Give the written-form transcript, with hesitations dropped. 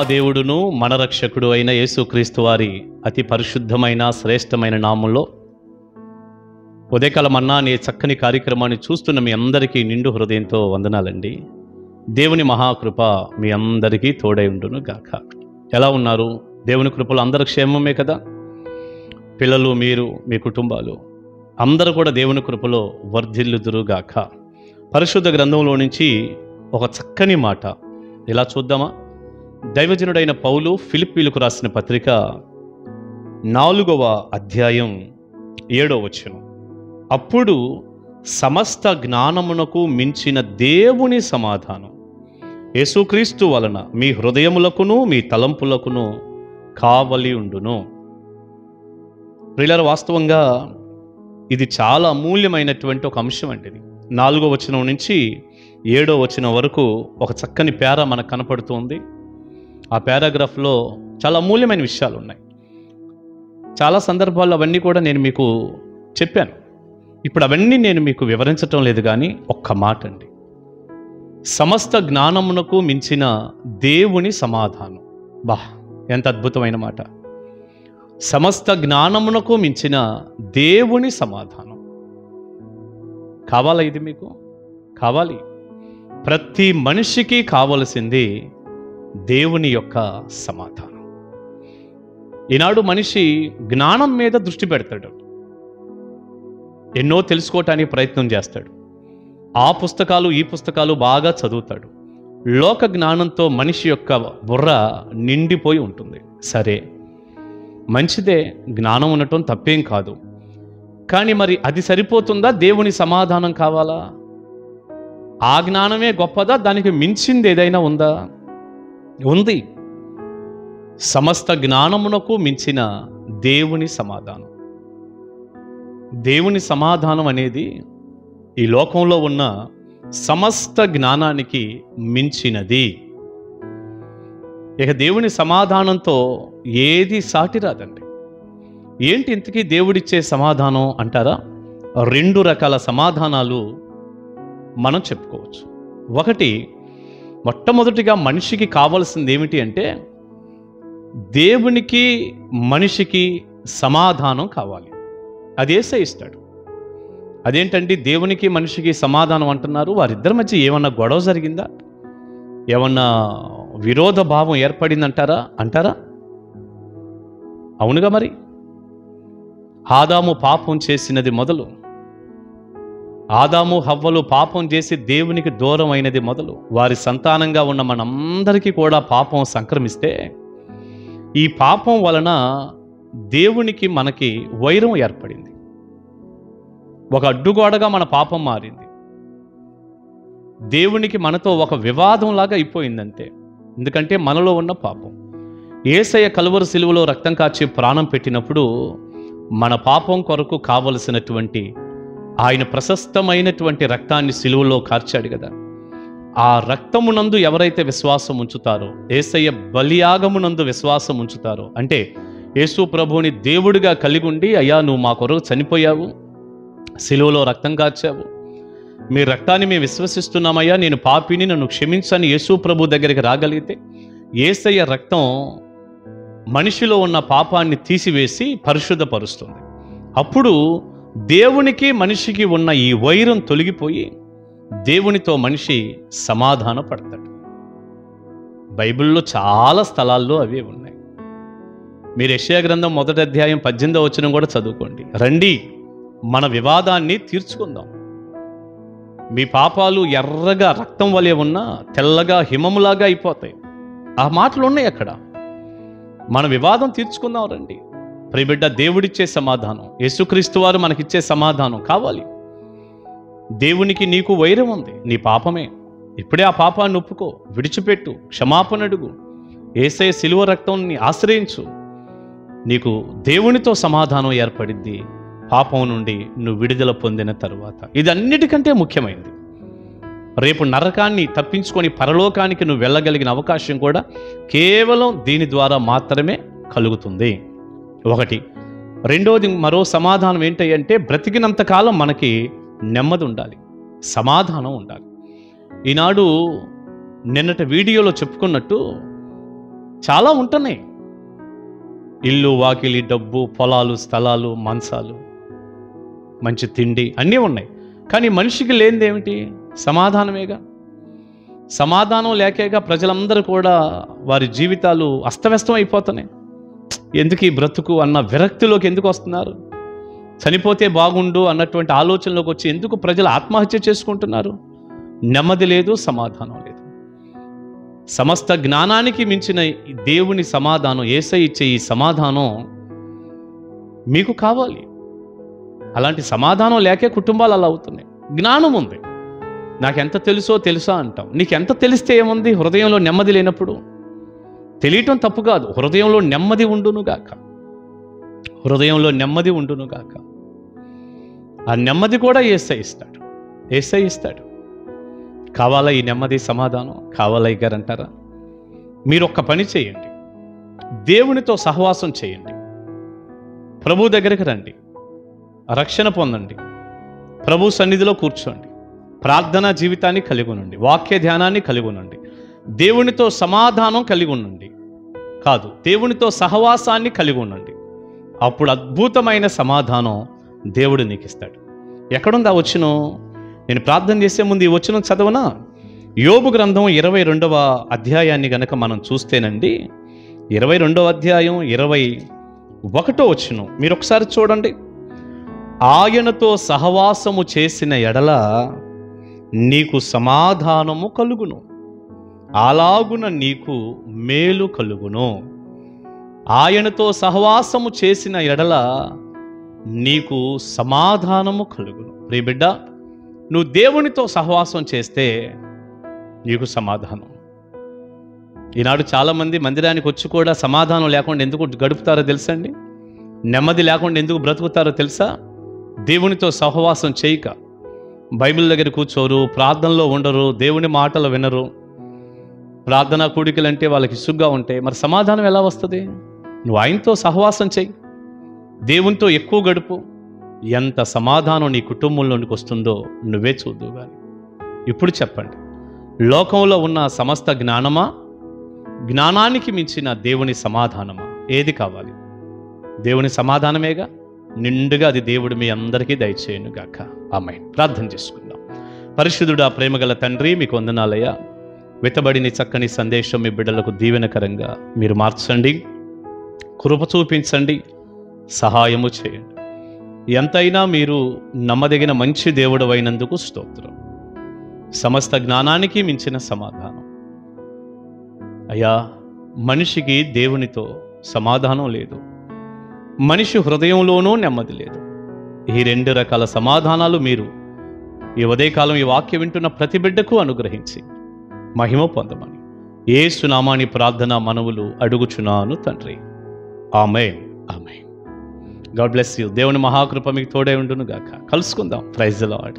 దేవుడును మన రక్షకుడు అయిన యేసుక్రీస్తు వారి అతి పరిశుద్ధమైన శ్రేష్టమైన నామంలో ఉదయకాల మన్నా అనే చక్కని కార్యక్రమాన్ని చూస్తున్న మీ అందరికీ నిండు హృదయంతో వందనాలండి. దేవుని మహాకృప మీ అందరికీ తోడై ఉండును గాక. ఎలా ఉన్నారు? దేవుని కృపలో అందరి క్షేమమే కదా? పిల్లలు, మీరు, మీ కుటుంబాలు అందరూ కూడా దేవుని కృపలో వర్ధిల్లుదురు గాక. పరిశుద్ధ గ్రంథంలో నుంచి ఒక చక్కని మాట ఇలా చూద్దామా? దైవజనుడైన పౌలు ఫిలిప్పీలకు రాసిన పత్రిక 4వ అధ్యాయం 7వ వచనం. అప్పుడు సమస్త జ్ఞానమునకు మించిన దేవుని సమాధానం యేసుక్రీస్తు వలన మీ హృదయములకును మీ తలంపులకును కావలి ఉండును. ప్రియులారా, వాస్తవంగా ఇది చాలా అమూల్యమైనటువంటి ఒక అంశం అండి. 4వ వచనం నుంచి 7వ వచనం వరకు ఒక చక్కని పేర మనకు కనపడుతుంది. ఆ పారాగ్రాఫ్లో చాలా అమూల్యమైన విషయాలు ఉన్నాయి. చాలా సందర్భాల్లో అవన్నీ కూడా నేను మీకు చెప్పాను. ఇప్పుడు అవన్నీ నేను మీకు వివరించటం లేదు, కానీ ఒక్క మాట అండి, సమస్త జ్ఞానమునకు మించిన దేవుని సమాధానం. బా, ఎంత అద్భుతమైన మాట! సమస్త జ్ఞానమునకు మించిన దేవుని సమాధానం కావాలా? ఇది మీకు కావాలి. ప్రతి మనిషికి కావలసింది దేవుని యొక్క సమాధానం. ఈనాడు మనిషి జ్ఞానం మీద దృష్టి పెడతాడు, ఎన్నో తెలుసుకోవటానికి ప్రయత్నం చేస్తాడు, ఆ పుస్తకాలు ఈ పుస్తకాలు బాగా చదువుతాడు. లోక జ్ఞానంతో మనిషి యొక్క బుర్ర నిండిపోయి ఉంటుంది. సరే, మంచిదే, జ్ఞానం ఉండటం తప్పేం కాదు. కానీ మరి అది సరిపోతుందా? దేవుని సమాధానం కావాలా? ఆ జ్ఞానమే గొప్పదా? దానికి మించింది ఏదైనా ఉందా? ఉంది. సమస్త జ్ఞానమునకు మించిన దేవుని సమాధానం. దేవుని సమాధానం అనేది ఈ లోకంలో ఉన్న సమస్త జ్ఞానానికి మించినది. ఇక దేవుని సమాధానంతో ఏది సాటి రాదండి. ఏంటి ఇంతకీ దేవుడిచ్చే సమాధానం అంటారా? 2 రకాల సమాధానాలు మనం చెప్పుకోవచ్చు. ఒకటి, మొట్టమొదటిగా మనిషికి కావాల్సింది ఏమిటి అంటే, దేవునికి మనిషికి సమాధానం కావాలి. అది యేసయ్య ఇస్తాడు. అదేంటండి దేవునికి మనిషికి సమాధానం అంటున్నారు? వారిద్దరి మధ్య ఏమన్నా గొడవ జరిగిందా? ఏమన్నా విరోధ భావం ఏర్పడిందంటారా? అవునుగా. మరి ఆదాము పాపం చేసినది మొదలు, ఆదాము హవ్వలు పాపం చేసి దేవునికి దూరం అయినది మొదలు, వారి సంతానంగా ఉన్న మనందరికీ కూడా పాపం సంక్రమిస్తే, ఈ పాపం వలన దేవునికి మనకి వైరం ఏర్పడింది. ఒక అడ్డుగోడగా మన పాపం మారింది. దేవునికి మనతో ఒక వివాదంలాగా అయిపోయిందంతే. ఎందుకంటే మనలో ఉన్న పాపం. యేసయ్య కలువరి సిలువలో రక్తం కాచి ప్రాణం పెట్టినప్పుడు మన పాపం కొరకు కావలసినటువంటి ఆయన ప్రశస్తమైనటువంటి రక్తాన్ని సిలువలో కార్చాడు కదా. ఆ రక్తమునందు ఎవరైతే విశ్వాసం ఉంచుతారో, యేసయ్య బలియాగమునందు విశ్వాసం ఉంచుతారో, అంటే యేసు ప్రభువుని దేవుడిగా కలిగి ఉండి, అయ్యా నువ్వు మా కొరకు చనిపోయావు, సిలువలో రక్తం కార్చావు, మీ రక్తాన్ని మేము విశ్వసిస్తున్నామయ్యా, నేను పాపిని, నన్ను క్షమించని యేసు ప్రభు దగ్గరికి రాగలిగితే, యేసయ్య రక్తం మనిషిలో ఉన్న పాపాన్ని తీసివేసి పరిశుద్ధపరుస్తుంది. అప్పుడు దేవునికి మనిషికి ఉన్న ఈ వైరం తొలగిపోయి దేవునితో మనిషి సమాధాన పడతాడు. బైబిల్లో చాలా స్థలాల్లో అవే ఉన్నాయి. మీరు యెషయా గ్రంథం 1వ అధ్యాయం 18వ వచనం కూడా చదువుకోండి. రండి, మన వివాదాన్ని తీర్చుకుందాం. మీ పాపాలు ఎర్రగా రక్తం వలె ఉన్నా తెల్లగా హిమములాగా అయిపోతాయి. ఆ మాటలు ఉన్నాయి అక్కడ. మన వివాదం తీర్చుకుందాం, రండి. ప్రియబిడ్డ, దేవుడిచ్చే సమాధానం, యేసుక్రీస్తు వారు మనకిచ్చే సమాధానం కావాలి. దేవునికి నీకు వైరం ఉంది, నీ పాపమే. ఇప్పుడే ఆ పాపాన్ని ఒప్పుకో, విడిచిపెట్టు, క్షమాపణ అడుగు, యేసయ్య సిలువ రక్తాన్ని ఆశ్రయించు. నీకు దేవునితో సమాధానం ఏర్పడిద్ది. పాపం నుండి నువ్వు విడుదల పొందిన తరువాత ఇది అన్నిటికంటే ముఖ్యమైనది. రేపు నరకాన్ని తప్పించుకొని పరలోకానికి నువ్వు వెళ్ళగలిగిన అవకాశం కూడా కేవలం దీని ద్వారా మాత్రమే కలుగుతుంది. ఒకటి. రెండోది, మరో సమాధానం ఏంటంటే, బ్రతికినంతకాలం మనకి నెమ్మది ఉండాలి, సమాధానం ఉండాలి. ఈనాడు నిన్నటి వీడియోలో చెప్పుకున్నట్టు చాలా ఉంటున్నాయి. ఇల్లు, వాకిలి, డబ్బు, పొలాలు, స్థలాలు, మంచాలు, మంచి తిండి అన్నీ ఉన్నాయి. కానీ మనిషికి లేనిది ఏమిటి? సమాధానమేగా. సమాధానం లేకేగా ప్రజలందరూ కూడా వారి జీవితాలు అస్తవ్యస్తం అయిపోతున్నాయి. ఎందుకు ఈ బ్రతుకు అన్న విరక్తిలోకి ఎందుకు వస్తున్నారు? చనిపోతే బాగుండు అన్నటువంటి ఆలోచనలోకి వచ్చి ఎందుకు ప్రజలు ఆత్మహత్య చేసుకుంటున్నారు? నెమ్మది లేదు, సమాధానం లేదు. సమస్త జ్ఞానానికి మించిన దేవుని సమాధానం, యేసయ్య ఇచ్చే ఈ సమాధానం మీకు కావాలి. అలాంటి సమాధానం లేకే కుటుంబాలు అలా అవుతున్నాయి. జ్ఞానం ఉంది, నాకెంత తెలుసా అంటాం. నీకెంత తెలిస్తే ఏముంది? హృదయంలో నెమ్మది లేనప్పుడు. తెలియటం తప్పు కాదు, హృదయంలో నెమ్మది ఉండునుగాక. హృదయంలో నెమ్మది ఉండునుగాక. ఆ నెమ్మది కూడా యేసయ్య ఇస్తాడు. యేసయ్య ఇస్తాడు. కావాలా ఈ నెమ్మది, సమాధానం? కావాలా గారు అంటారా? మీరు ఒక్క పని చేయండి, దేవునితో సహవాసం చేయండి, ప్రభు దగ్గరికి రండి, రక్షణ పొందండి, ప్రభు సన్నిధిలో కూర్చోండి, ప్రార్థనా జీవితాన్ని కలిగి ఉండండి, వాక్య ధ్యానాన్ని కలిగి ఉండండి, దేవునితో సమాధానం కలిగి ఉండండి, కాదు దేవునితో సహవాసాన్ని కలిగి ఉండండి. అప్పుడు అద్భుతమైన సమాధానం దేవుడు నీకు ఇస్తాడు. ఎక్కడుందా వచనం? నేను ప్రార్థన చేసే ముందు ఈ వచనం చదవనా? యోబు గ్రంథం 22వ అధ్యాయాన్ని గనక మనం చూస్తేనండి, 22వ అధ్యాయం 21వ వచనం మీరు ఒకసారి చూడండి. ఆయనతో సహవాసము చేసిన ఎడల నీకు సమాధానము కలుగును, అలాగున నీకు మేలు కలుగును. ఆయనతో సహవాసము చేసిన ఎడల నీకు సమాధానము కలుగును. ప్రియ బిడ్డ, నువ్వు దేవునితో సహవాసం చేస్తే నీకు సమాధానం. ఈనాడు చాలామంది మందిరానికి వచ్చి కూడా సమాధానం లేకుండా ఎందుకు గడుపుతారో తెలుసండి? నెమ్మది లేకుండా ఎందుకు బ్రతుకుతారో తెలుసా? దేవునితో సహవాసం చేయక, బైబిల్ దగ్గర కూర్చోరు, ప్రార్థనలో ఉండరు, దేవుని మాటలు వినరు, ప్రార్థనా కూడికలంటే వాళ్ళకి ఇసుగ్గా ఉంటాయి. మరి సమాధానం ఎలా వస్తుంది? నువ్వు ఆయనతో సహవాసం చెయ్యి, దేవునితో ఎక్కువ గడుపు. ఎంత సమాధానం నీ కుటుంబంలోనికి వస్తుందో నువ్వే చూద్దువు కానీ. ఇప్పుడు చెప్పండి, లోకంలో ఉన్న సమస్త జ్ఞానమా, జ్ఞానానికి మించిన దేవుని సమాధానమా? ఏది కావాలి? దేవుని సమాధానమేగా. నిండుగా అది దేవుడు మీ అందరికీ దయచేయను గాక. ఆమేన్. ప్రార్థన చేసుకుందాం. పరిశుద్ధుడా, ప్రేమగల తండ్రి, మీకు వందనాలయ్యా. వెతబడిన చక్కని సందేశం మీ బిడ్డలకు దీవెనకరంగా మీరు మార్చండి, కృప చూపించండి, సహాయము చేయండి. ఎంతైనా మీరు నమ్మదగిన మంచి దేవుడు అయినందుకు స్తోత్రం. సమస్త జ్ఞానానికి మించిన సమాధానం అయ్యా. మనిషికి దేవునితో సమాధానం లేదు, మనిషి హృదయంలోనూ నెమ్మది లేదు. ఈ రెండు రకాల సమాధానాలు మీరు ఈ ఉదయకాలం ఈ వాక్యం వింటున్న ప్రతి బిడ్డకు అనుగ్రహించి మహిమ పొందమని యేసు నామాని ప్రార్థన మనవులు అడుగుచున్నాను తండ్రి. ఆమేన్. ఆమేన్. God bless you. దేవుని మహాకృప మీకు తోడే ఉండును గాక. కలుసుకుందాం. Praise the lord.